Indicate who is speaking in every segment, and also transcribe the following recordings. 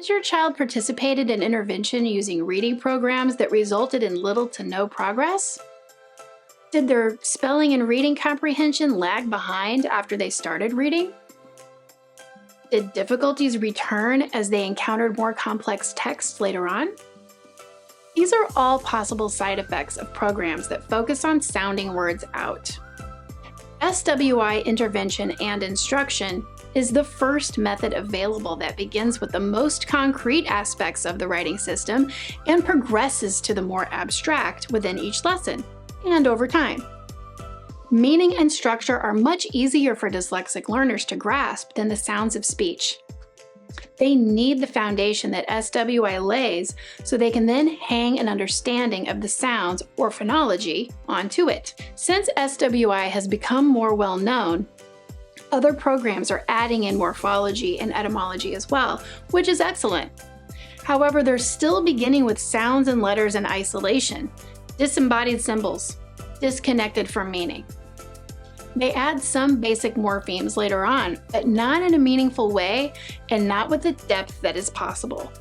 Speaker 1: Has your child participated in intervention using reading programs that resulted in little to no progress? Did their spelling and reading comprehension lag behind after they started reading? Did difficulties return as they encountered more complex texts later on? These are all possible side effects of programs that focus on sounding words out. SWI intervention and instruction is the first method available that begins with the most concrete aspects of the writing system and progresses to the more abstract within each lesson and over time. Meaning and structure are much easier for dyslexic learners to grasp than the sounds of speech. They need the foundation that SWI lays so they can then hang an understanding of the sounds, or phonology, onto it. Since SWI has become more well known, other programs are adding in morphology and etymology as well, which is excellent. However, they're still beginning with sounds and letters in isolation, disembodied symbols, disconnected from meaning. They add some basic morphemes later on, but not in a meaningful way and not with the depth that is possible.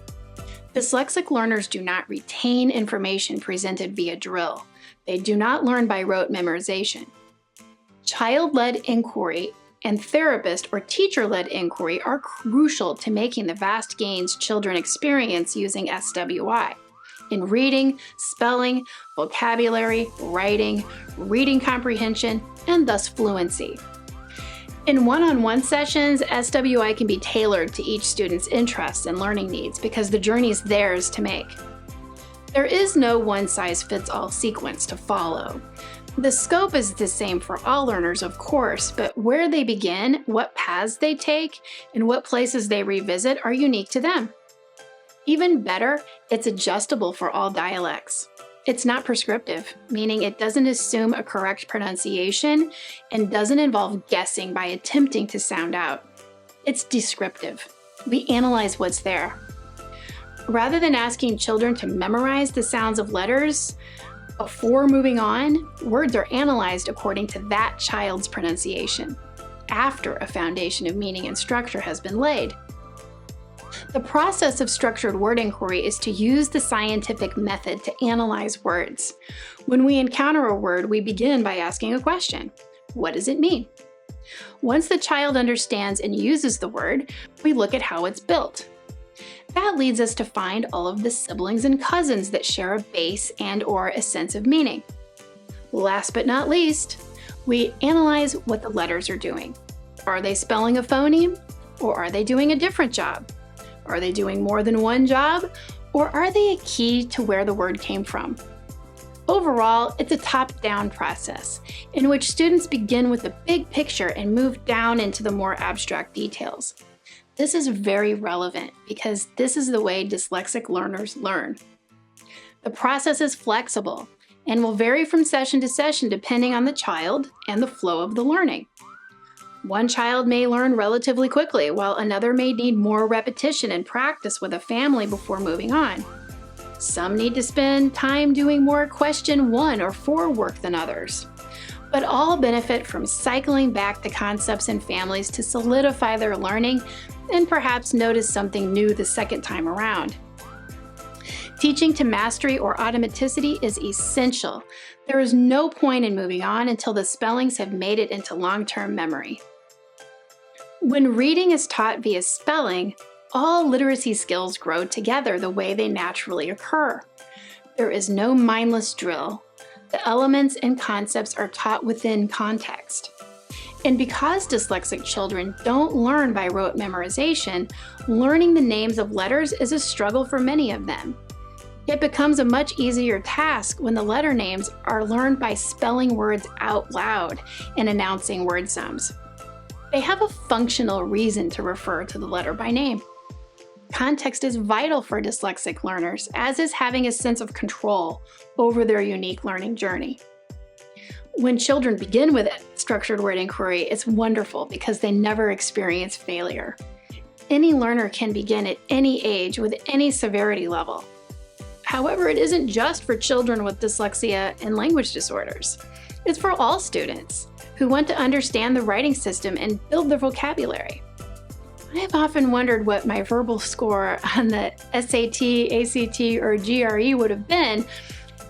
Speaker 1: Dyslexic learners do not retain information presented via drill. They do not learn by rote memorization. Child-led inquiry and therapist or teacher-led inquiry are crucial to making the vast gains children experience using SWI in reading, spelling, vocabulary, writing, reading comprehension, and thus fluency. In one-on-one sessions, SWI can be tailored to each student's interests and learning needs because the journey is theirs to make. There is no one-size-fits-all sequence to follow. The scope is the same for all learners, of course, but where they begin, what paths they take, and what places they revisit are unique to them. Even better, it's adjustable for all dialects. It's not prescriptive, meaning it doesn't assume a correct pronunciation and doesn't involve guessing by attempting to sound out. It's descriptive. We analyze what's there. Rather than asking children to memorize the sounds of letters before moving on, words are analyzed according to that child's pronunciation, after a foundation of meaning and structure has been laid. The process of structured word inquiry is to use the scientific method to analyze words. When we encounter a word, we begin by asking a question. What does it mean? Once the child understands and uses the word, we look at how it's built. That leads us to find all of the siblings and cousins that share a base and/or a sense of meaning. Last but not least, we analyze what the letters are doing. Are they spelling a phoneme, or are they doing a different job? Are they doing more than one job, or are they a key to where the word came from? Overall, it's a top-down process in which students begin with the big picture and move down into the more abstract details. This is very relevant because this is the way dyslexic learners learn. The process is flexible and will vary from session to session depending on the child and the flow of the learning. One child may learn relatively quickly, while another may need more repetition and practice with a family before moving on. Some need to spend time doing more question 1 or 4 work than others. But all benefit from cycling back to concepts and families to solidify their learning and perhaps notice something new the second time around. Teaching to mastery or automaticity is essential. There is no point in moving on until the spellings have made it into long-term memory. When reading is taught via spelling, all literacy skills grow together the way they naturally occur. There is no mindless drill. The elements and concepts are taught within context. And because dyslexic children don't learn by rote memorization, learning the names of letters is a struggle for many of them. It becomes a much easier task when the letter names are learned by spelling words out loud and announcing word sums. They have a functional reason to refer to the letter by name. Context is vital for dyslexic learners, as is having a sense of control over their unique learning journey. When children begin with structured word inquiry, it's wonderful because they never experience failure. Any learner can begin at any age with any severity level. However, it isn't just for children with dyslexia and language disorders. It's for all students who want to understand the writing system and build their vocabulary. I have often wondered what my verbal score on the SAT, ACT, or GRE would have been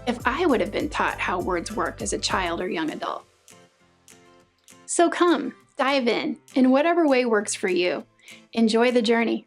Speaker 1: if I would have been taught how words worked as a child or young adult. So come, dive in whatever way works for you. Enjoy the journey.